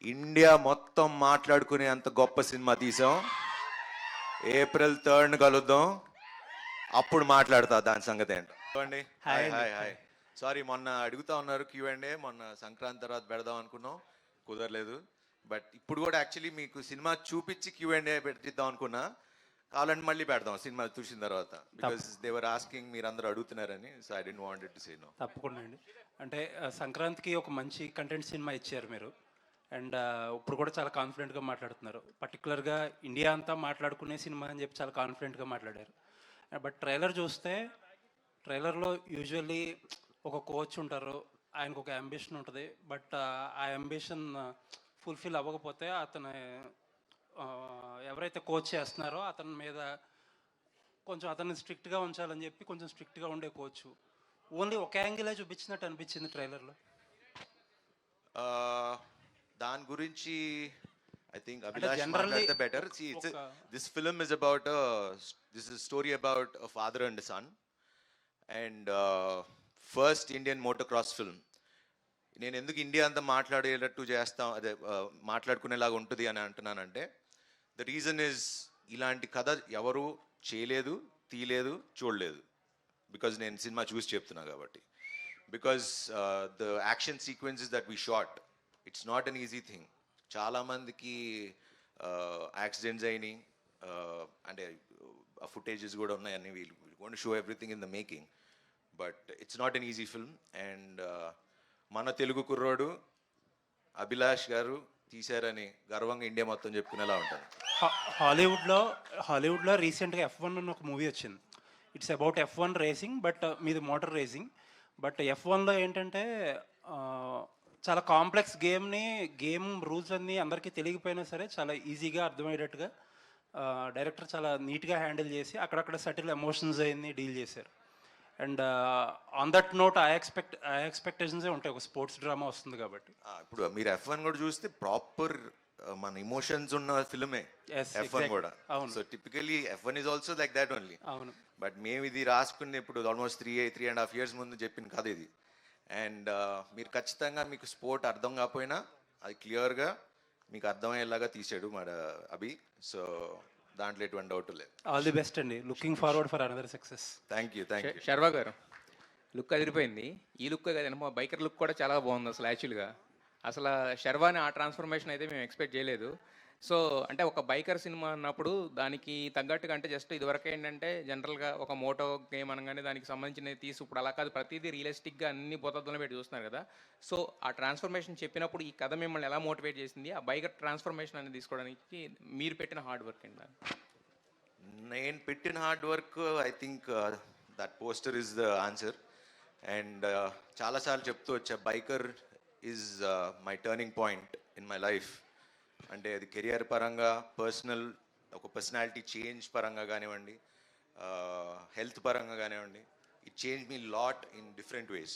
India మొత్తం మాట్లాడుకునే అంత గొప్ప సినిమా తీసాం. April 3rd కలుద్దాం, అప్పుడు మాట్లాడతా దాని సంగతి ఏంటో. చూడండి. Hi hi hi. సారీ, మొన్న అడుగుతా ఉన్నారు Q&A, మొన్న సంక్రాంతి తర్వాత పెడదాం అనుకున్నాం, కుదరలేదు. బట్ ఇప్పుడు కూడా యాక్చువల్లీ మీకు సినిమా చూపించి Q&A పెట్టిద్దాం అనుకున్నా. కావాలంటే మళ్ళీ పెడదాం సినిమా చూసిన తర్వాత, బికాస్ దేవర్ ఆస్కింగ్, మీరు అందరూ అడుగుతున్నారని. So I don't want to say no. తప్పకుండా అండి. అంటే సంక్రాంతికి ఒక మంచి కంటెంట్ సినిమా ఇచ్చారు మీరు. అండ్ ఇప్పుడు కూడా చాలా కాన్ఫిడెంట్గా మాట్లాడుతున్నారు. పర్టికులర్గా ఇండియా అంతా మాట్లాడుకునే సినిమా అని చెప్పి చాలా కాన్ఫిడెంట్గా మాట్లాడారు. బట్ ట్రైలర్ చూస్తే, ట్రైలర్లో యూజువల్లీ ఒక కోచ్ ఉంటారు, ఆయనకు ఒక అంబిషన్ ఉంటుంది. బట్ ఆ అంబిషన్ ఫుల్ఫిల్ అవ్వకపోతే అతను ఎవరైతే కోచ్ చేస్తున్నారో అతని మీద కొంచెం అతన్ని స్ట్రిక్ట్గా ఉంచాలని చెప్పి కొంచెం స్ట్రిక్ట్గా ఉండే కోచ్ ఓన్లీ ఒక యాంగిలే చూపించినట్టు అనిపించింది ట్రైలర్లో. దాని గురించి ఐ థింక్ అభిలాష్ మాట్లాడితే better. This film is about, this is story about a father and son, and first Indian motor cross film. నేను ఎందుకు ఇండియా అంతా మాట్లాడేటట్టు చేస్తాం, అదే మాట్లాడుకునేలాగా ఉంటుంది అని అంటున్నానంటే, ద రీజన్ ఇస్ ఇలాంటి కథ ఎవరు చేయలేదు, తీయలేదు, చూడలేదు. బికాజ్ నేను సినిమా చూసి చెప్తున్నా కాబట్టి. Because the action sequences that we shot, it's not an easy thing. చాలామందికి యాక్సిడెంట్స్ అయినాయి, అంటే ఆ ఫుటేజెస్ కూడా ఉన్నాయని. We'll going to show everything in the making, but it's not an easy film. And మన తెలుగు కుర్రోడు అభిలాష్ గారు తీశారని గర్వంగా ఇండియా మొత్తం చెప్పుకునేలా ఉంటుంది. హాలీవుడ్లో రీసెంట్గా F1 అని ఒక మూవీ వచ్చింది. It's about F1 racing, but మీది మోటార్ రేసింగ్. బట్ F1లో ఏంటంటే చాలా కాంప్లెక్స్ గేమ్ రూల్స్ అన్నీ అందరికీ తెలియకపోయినా సరే చాలా ఈజీగా అర్థమయ్యేటట్టుగా డైరెక్టర్ చాలా నీట్గా హ్యాండిల్ చేసి అక్కడక్కడ సటిల్ ఎమోషన్స్ అయ్యి డీల్ చేశారు. అండ్ ఆన్ దట్ నోట్ ఆ ఎక్స్పెక్టేషన్సే ఉంటాయి, ఒక స్పోర్ట్స్ డ్రామా వస్తుంది కాబట్టి. ఇప్పుడు మీరు F1 కూడా చూస్తే ప్రాపర్ మన ఇమోషన్స్ ఉన్న ఫిల్మే F1 కూడా. So typically F1 is also like that only. అవును. బట్ మేము ఇది రాసుకుని ఇప్పుడు ఆల్మోస్ట్ 3.5 years ముందు చెప్పిన కథ ఇది. అండ్ మీరు ఖచ్చితంగా, మీకు స్పోర్ట్ అర్థం కాకపోయినా అది క్లియర్గా మీకు అర్థమయ్యేలాగా తీసాడు మన అభి. సో దాంట్లో ఎటువంటి డౌట్ లేదు. ఆల్ ది బెస్ట్ అండి. Looking forward for another success. Thank you. Sharwa గారు లుక్ అదిరిపోయింది. ఈ లుక్ కదా, బైకర్ లుక్ కూడా చాలా బాగుంది అసలు. యాక్చువల్గా అసలు శర్వాని ఆ ట్రాన్స్ఫర్మేషన్ అయితే మేము ఎక్స్పెక్ట్ చేయలేదు. సో అంటే ఒక బైకర్ సినిమా అన్నప్పుడు దానికి తగ్గట్టుగా, అంటే జస్ట్ ఇదివరకు ఏంటంటే జనరల్గా ఒక మోటో గేమ్ అనగానే దానికి సంబంధించినవి తీసి, ఇప్పుడు అలా కాదు, ప్రతిదీ రియలిస్టిక్గా అన్ని బోతద్దులను పెట్టి చూస్తున్నారు కదా. సో ఆ ట్రాన్స్ఫర్మేషన్ చెప్పినప్పుడు ఈ కథ మిమ్మల్ని ఎలా మోటివేట్ చేసింది, ఆ బైకర్ ట్రాన్స్ఫర్మేషన్ అనేది తీసుకోవడానికి మీరు పెట్టిన హార్డ్ వర్క్ ఏంటి? నేను పెట్టిన hard work, I think that poster is the answer. And చాలాసార్లు చెప్తూ వచ్చా, biker is my turning point in my life. అంటే అది కెరియర్ పరంగా, ఒక పర్సనాలిటీ చేంజ్ పరంగా కానివ్వండి, హెల్త్ పరంగా కానివ్వండి, it change me lot in different ways.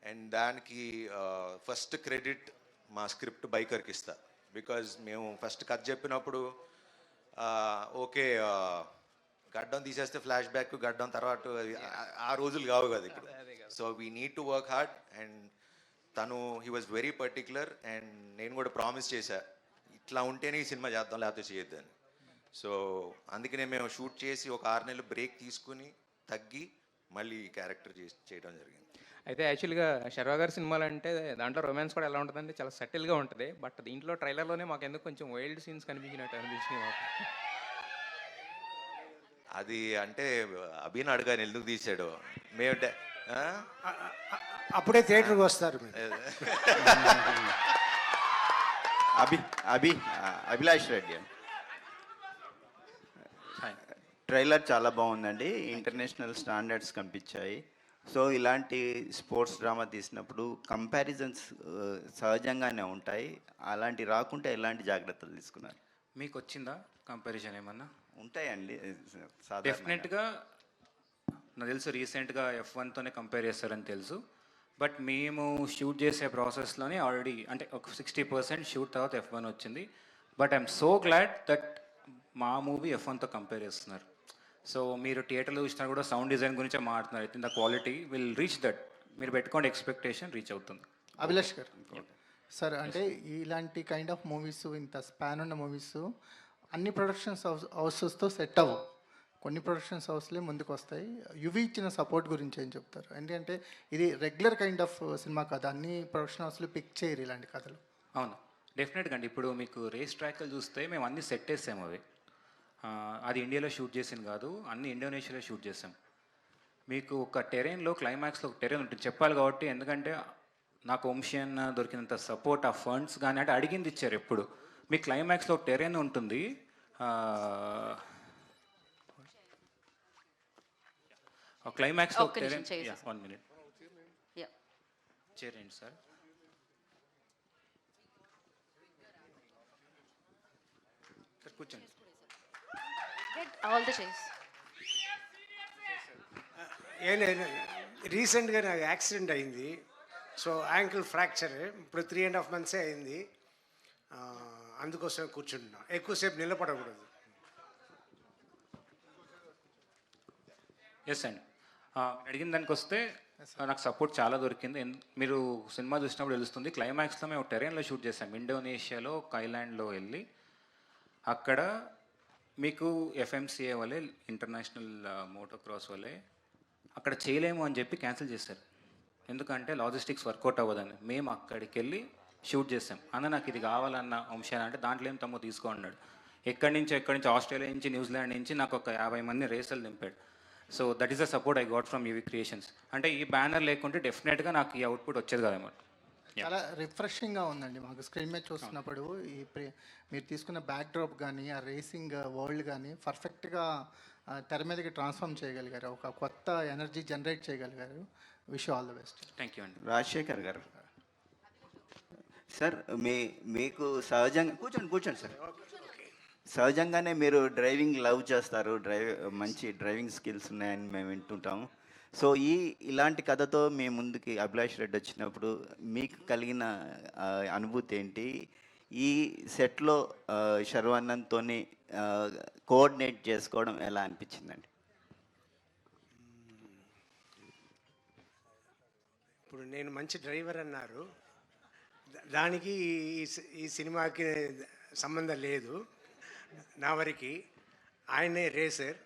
And దానికి ఫస్ట్ క్రెడిట్ మా స్క్రిప్ట్ బైకర్కి ఇస్తా. బికాజ్ మేము ఫస్ట్ కథ చెప్పినప్పుడు ఓకే, గడ్డం తీసేస్తే ఫ్లాష్ బ్యాక్, గడ్డం తర్వాత ఆ రోజులు కావు కదా ఇప్పుడు. So we need to work hard. And తను he was very particular. And నేను కూడా ప్రామిస్ చేశా, ఇట్లా ఉంటేనే ఈ సినిమా చేద్దాం, లేకపోతే చేయొద్దని. సో అందుకనే మేము షూట్ చేసి ఒక 6 నెలలు బ్రేక్ తీసుకుని తగ్గి మళ్ళీ క్యారెక్టర్ చేయడం జరిగింది. అయితే యాక్చువల్గా శర్వా గారి సినిమాలు అంటే దాంట్లో రొమాన్స్ కూడా ఎలా ఉంటుందంటే చాలా సటిల్గా ఉంటుంది. బట్ దీంట్లో ట్రైలర్లోనే మాకు ఎందుకు కొంచెం వైల్డ్ సీన్స్ కనిపించినట్టు అనిపించింది మాకు. అది అంటే అభిని అడగాని ఎందుకు తీసాడు. మేము అప్పుడే థియేటర్కి వస్తారు. అభిలాష్ రెడ్డి, ట్రైలర్ చాలా బాగుందండి. ఇంటర్నేషనల్ స్టాండర్డ్స్ కనిపించాయి. సో ఇలాంటి స్పోర్ట్స్ డ్రామా తీసినప్పుడు కంపారిజన్స్ సహజంగానే ఉంటాయి. అలాంటి రాకుంటే ఎలాంటి జాగ్రత్తలు తీసుకున్నారు? మీకు వచ్చిందా కంపారిజన్ ఏమన్నా? ఉంటాయండి డెఫినెట్గా. నాకు తెలుసు రీసెంట్గా F1తోనే కంపేర్ చేస్తారని తెలుసు. బట్ మేము షూట్ చేసే ప్రాసెస్లోనే ఆల్రెడీ అంటే ఒక 60% షూట్ తర్వాత F1 వచ్చింది. But I'm so glad that మా మూవీ F1తో కంపేర్ చేస్తున్నారు. సో మీరు థియేటర్లో చూసినా కూడా సౌండ్ డిజైన్ గురించే మాట్లాడుతున్నారు. అయితే the quality will reach that. మీరు పెట్టుకోండి, ఎక్స్పెక్టేషన్ రీచ్ అవుతుంది. అభిలాష్ గారు, సార్ అంటే ఇలాంటి కైండ్ ఆఫ్ మూవీస్ ఇంత స్పాన్ ఉన్న మూవీస్ అన్ని ప్రొడక్షన్స్ హౌసెస్తో సెట్ అవ్వవు. కొన్ని ప్రొడక్షన్స్ హౌస్లే ముందుకు వస్తాయి. యువి ఇచ్చిన సపోర్ట్ గురించి ఏం చెప్తారు? ఎందుకంటే ఇది రెగ్యులర్ కైండ్ ఆఫ్ సినిమా కథ, అన్ని ప్రొడక్షన్ హౌస్లు పిక్ చేయరు ఇలాంటి కథలు. అవును, డెఫినెట్గా అండి. ఇప్పుడు మీకు రేస్ ట్రాక్లు చూస్తే మేము అన్ని సెట్ వేసాము అవి. అది ఇండియాలో షూట్ చేసింది కాదు, అన్ని ఇండోనేషియాలో షూట్ చేసాం. మీకు ఒక టెరెయిన్లో క్లైమాక్స్లో ఒక టెరెయిన్ ఉంటుంది చెప్పాలి కాబట్టి, ఎందుకంటే నాకు వంశీయన్ దొరికినంత సపోర్ట్ ఆ ఫండ్స్ కానీ అంటే అడిగింది ఇచ్చారు ఎప్పుడు. మీ క్లైమాక్స్లో ఒక టెరెయిన్ ఉంటుంది, క్లైమాక్స్లో ఒక్క నిమిషం టెరెయిన్. చేసి. 1 minute Yeah. చేరండి సార్. సార్ కూర్చోండి. Get all the chairs. ఏం లేదు, రీసెంట్గా నాకు యాక్సిడెంట్ అయింది. సో యాంకిల్ ఫ్రాక్చర్ ఇప్పుడు 3.5 months అయింది. అందుకోసం కూర్చుంటున్నా, ఎక్కువసేపు నిలబడకూడదు. ఎస్ అండి. అడిగిన దానికి వస్తే నాకు సపోర్ట్ చాలా దొరికింది. మీరు సినిమా చూసినప్పుడు తెలుస్తుంది. క్లైమాక్స్లో మేము టెరెయిన్లో షూట్ చేసాం, ఇండోనేషియాలో ఒక ఐలాండ్లో వెళ్ళి. అక్కడ మీకు ఎఫ్ఎంసిఏ వల్లే, ఇంటర్నేషనల్ మోటోక్రాస్ వల్లే అక్కడ చేయలేము అని చెప్పి క్యాన్సిల్ చేశారు. ఎందుకంటే లాజిస్టిక్స్ వర్కౌట్ అవ్వదని. మేము అక్కడికి వెళ్ళి షూట్ చేసాం. అన్న నాకు ఇది కావాలన్న అంశాన్ని అంటే దాంట్లో ఏం తమ్ముడు తీసుకో అన్నాడు. ఎక్కడి నుంచి ఆస్ట్రేలియా నుంచి, న్యూజిలాండ్ నుంచి నాకు ఒక 50 మంది రేసర్లు దింపాడు. So that is the support I got from UV Creations. అంటే ఈ బ్యానర్ లేకుంటే డెఫినెట్గా నాకు ఈ అవుట్పుట్ వచ్చేది కదన్నమాట. చాలా రిఫ్రెషింగ్గా ఉందండి మాకు స్క్రీన్ మీద చూస్తున్నప్పుడు. మీరు తీసుకున్న బ్యాక్ డ్రాప్ కానీ ఆ రేసింగ్ వరల్డ్ కానీ పర్ఫెక్ట్గా తెర మీదకి ట్రాన్స్ఫార్మ్ చేయగలిగారు, ఒక కొత్త ఎనర్జీ జనరేట్ చేయగలిగారు. Wish all the best. Thank you అండి. రాజశేఖర్ గారు సార్, మీకు కూర్చోండి సార్. సహజంగానే మీరు డ్రైవింగ్ లవ్ చేస్తారు, మంచి డ్రైవింగ్ స్కిల్స్ ఉన్నాయని మేము వింటుంటాం. సో ఇలాంటి కథతో మీ ముందుకి అభిలాష్ రెడ్డి వచ్చినప్పుడు మీకు కలిగిన అనుభూతి ఏంటి? ఈ సెట్లో శర్వానంద్తో కోఆర్డినేట్ చేసుకోవడం ఎలా అనిపించిందండి? ఇప్పుడు నేను మంచి డ్రైవర్ అన్నారు, దానికి ఈ సినిమాకి సంబంధం లేదు. నా వరకు ఆయనే రేసర్.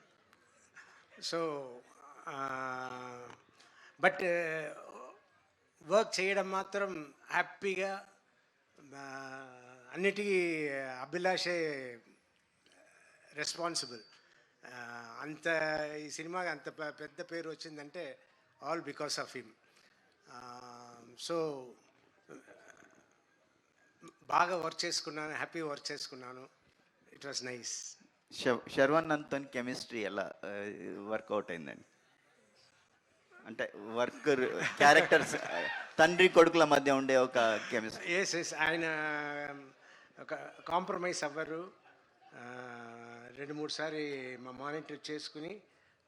సో బట్ వర్క్ చేయడం మాత్రం హ్యాపీగా, అన్నిటికీ అభిలాషే రెస్పాన్సిబుల్. అంత ఈ సినిమాకి అంత పెద్ద పేరు వచ్చిందంటే all because of him. So బాగా వర్క్ చేసుకున్నాను, హ్యాపీ వర్క్ చేసుకున్నాను. It was nice. శర్వానంద్తో కెమిస్ట్రీ ఎలా వర్కౌట్ అయిందండి? అంటే క్యారెక్టర్స్ తండ్రి కొడుకుల మధ్య ఉండే ఒక కెమిస్ట్రీ. ఎస్ ఆయన ఒక కాంప్రమైజ్ అవ్వరు. 2-3 సారి మా మానిటర్ చేసుకుని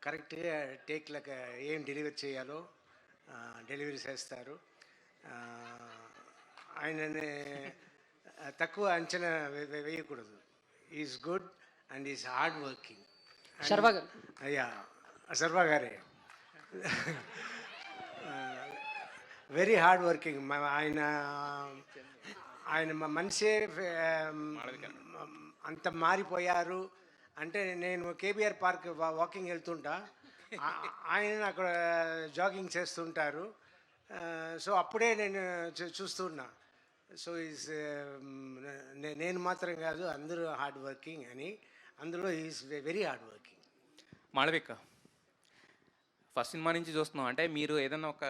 కరెక్ట్గా టేక్లకు ఏం డెలివరీ చేయాలో డెలివరీ చేస్తారు. ఆయననే తక్కువ అంచనా వేయకూడదు. Is good and is hard working. Sharwa గారు. అయ్యా, శర్వా గారే వెరీ హార్డ్ వర్కింగ్. ఆయన మనిషే అంత మారిపోయారు. అంటే నేను కేబీఆర్ పార్క్ వాకింగ్ వెళ్తుంటా, ఆయన అక్కడ జాగింగ్ చేస్తుంటారు. సో అప్పుడే నేను చూస్తున్నా. సో ఈజ్ నేను మాత్రం కాదు, అందరూ హార్డ్ వర్కింగ్ అని. అందులో is very hard working. Malavika, first cinema నుంచి చూస్తున్నాం అంటే మీరు ఏదైనా ఒక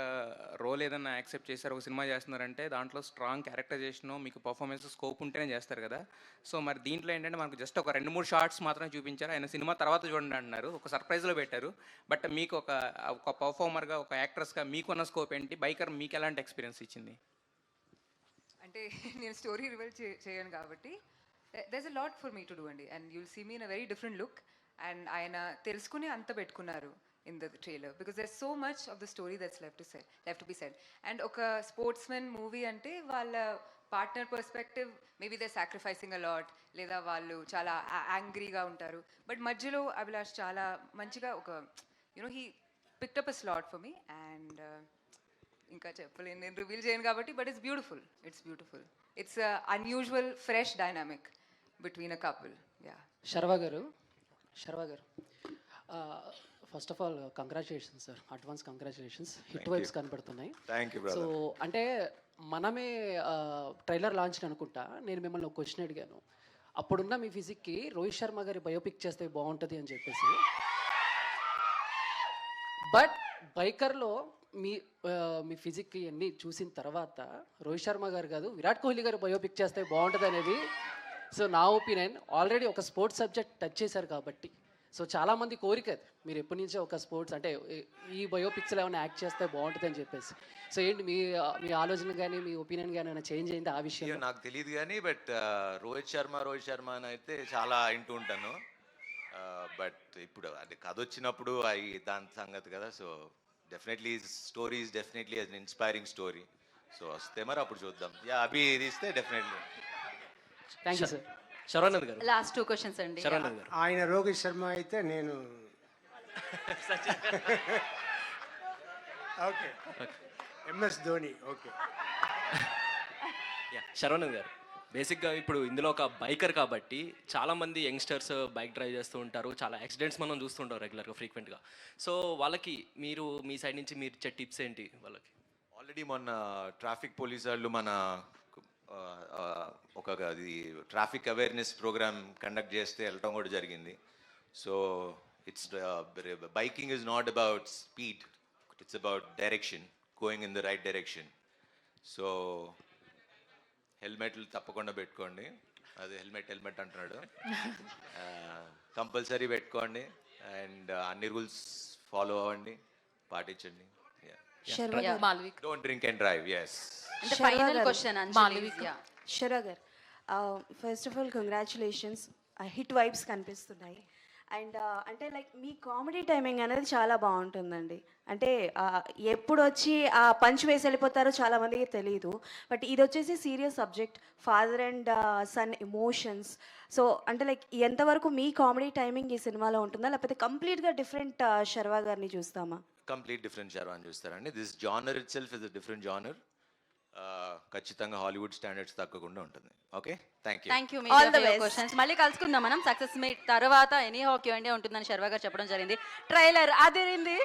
రోల్ ఏదైనా యాక్సెప్ట్ చేశారు, ఒక సినిమా చేస్తున్నారంటే దాంట్లో స్ట్రాంగ్ క్యారెక్టరైజేషన్, మీకు పర్ఫార్మెన్స్ స్కోప్ ఉంటేనే చేస్తారు కదా. సో మరి దీంట్లో ఏంటంటే మనకు జస్ట్ ఒక 2-3 షార్ట్స్ మాత్రమే చూపించారు. ఆయన సినిమా తర్వాత చూడండి అంటున్నారు, ఒక సర్ప్రైజ్లో పెట్టారు. బట్ మీకు ఒక పర్ఫార్మర్గా, ఒక యాక్ట్రెస్గా మీకున్న స్కోప్ ఏంటి? బైకర్ మీకు ఎలాంటి ఎక్స్పీరియన్స్ ఇచ్చింది? అంటే నేను స్టోరీ రివీల్ చేయను కాబట్టి there's a lot for me to do అండి. And you'll see me in a very different look. And ఆయన తెలుసుకుని అంత పెట్టుకున్నారు in the trailer because there's so much of the story that's left to be said. And ఒక sportsmen movie అంటే వాళ్ళ partner perspective, maybe they sacrificing a lot, లేదా వాళ్ళు చాలా యాంగ్రీగా ఉంటారు. బట్ మధ్యలో అభిలాష్ చాలా మంచిగా ఒక he picked up a slot for me. And ఇంకా చెప్పలేను, నేను రివీల్ చేయను కాబట్టి, but it's beautiful. It's unusual fresh dynamic between a couple. Yeah. Sharwa గారు first of all congratulations sir, advance congratulations. Hit vibes కనబడుతున్నాయి. Thank you so brother. అంటే మనమే trailer launch అనుకుంటా, నేను మిమ్మల్ని ఒక క్వశ్చన్ అడిగాను. అప్పుడున్న మీ ఫిజిక్కి రోహిత్ శర్మ గారి బయోపిక్ చేస్తే బాగుంటుంది అని చెప్పేసి. బట్ బైకర్లో మీ ఫిజిక్కి అన్నీ చూసిన తర్వాత రోహిత్ శర్మ గారు కాదు, విరాట్ కోహ్లీ గారు బయోపిక్ చేస్తే బాగుంటుంది అనేది సో నా ఒపీనియన్. ఆల్రెడీ ఒక స్పోర్ట్స్ సబ్జెక్ట్ టచ్ చేశారు కాబట్టి, సో చాలామంది కోరిక అది, మీరు ఎప్పటి నుంచో ఒక స్పోర్ట్స్ అంటే ఈ బయోపిక్స్లో ఏమైనా యాక్ట్ చేస్తే బాగుంటుంది అని చెప్పేసి. సో ఏంటి మీ ఆలోచన కానీ మీ ఒపీనియన్ కానీ ఏమైనా చేంజ్ అయింది ఆ విషయంలో? నాకు తెలియదు కానీ బట్ రోహిత్ శర్మ అని అయితే చాలా వింటూ ఉంటాను. బట్ ఇప్పుడు అది కథ వచ్చినప్పుడు దాని సంగతి కదా. So definitely story is definitely an inspiring story. So వస్తే మరి అప్పుడు చూద్దాం. యా, అభి తీస్తే definitely. Thank you sir. Sharwanand గారు, లాస్ట్ 2 క్వశ్చన్స్ అండి. శరవణంద్ గారు. ఆయన రోహిత్ శర్మ అయితే నేను ఓకే, ఎంఎస్ ధోని. ఓకే. శరవణంద్ గారు, బేసిక్గా ఇప్పుడు ఇందులో ఒక బైకర్ కాబట్టి చాలామంది యంగ్స్టర్స్ బైక్ డ్రైవ్ చేస్తూ ఉంటారు, చాలా యాక్సిడెంట్స్ మనం చూస్తుంటాం రెగ్యులర్గా ఫ్రీక్వెంట్గా. సో వాళ్ళకి మీరు మీ సైడ్ నుంచి మీరు ఇచ్చే టిప్స్ ఏంటి వాళ్ళకి? ఆల్రెడీ మొన్న ట్రాఫిక్ పోలీస్ వాళ్ళు మన ఒక ట్రాఫిక్ అవేర్నెస్ ప్రోగ్రామ్ కండక్ట్ చేస్తే వెళ్ళటం కూడా జరిగింది. So it's biking is not about speed, it's about direction, going in the right direction. So హెల్మెట్లు తప్పకుండా పెట్టుకోండి. అది హెల్మెట్ అంటున్నాడు. కంపల్సరీ పెట్టుకోండి అండ్ అన్ని రూల్స్ ఫాలో అవ్వండి, పాటించండి. Malvik, don't drink and drive. Yes. అంటే ఫైనల్ క్వశ్చన్ మాల్విక్. శర్వా గారు, first of all congratulations, hit vibes కనిపిస్తున్నాయి. అండ్ అంటే లైక్ మీ కామెడీ టైమింగ్ అనేది చాలా బాగుంటుందండి. అంటే ఎప్పుడు వచ్చి ఆ పంచ్ వేసి వెళ్ళిపోతారో చాలామందికి తెలియదు. బట్ ఇది వచ్చేసి serious subject, father and son emotions. So అంటే లైక్ ఎంతవరకు మీ కామెడీ టైమింగ్ ఈ సినిమాలో ఉంటుందా, లేకపోతే కంప్లీట్గా డిఫరెంట్ శర్వా గారిని చూస్తామా? కంప్లీట్ డిఫరెంట్ శర్వాని చూస్తారండి. This genre it self is a different genre. ఖచ్చితంగా హాలీవుడ్ స్టాండర్డ్స్ తగ్గకుండా ఉంటుంది. Okay, thank you. Thank you. All the best. Questions మళ్ళీ కలుసుకుందాం మనం. సక్సెస్ మీట్ తర్వాత ఎనీ హాకీ ఇండియా ఉంటుందని శర్వా గారు చెప్పడం జరిగింది. ట్రైలర్ అదిరింది.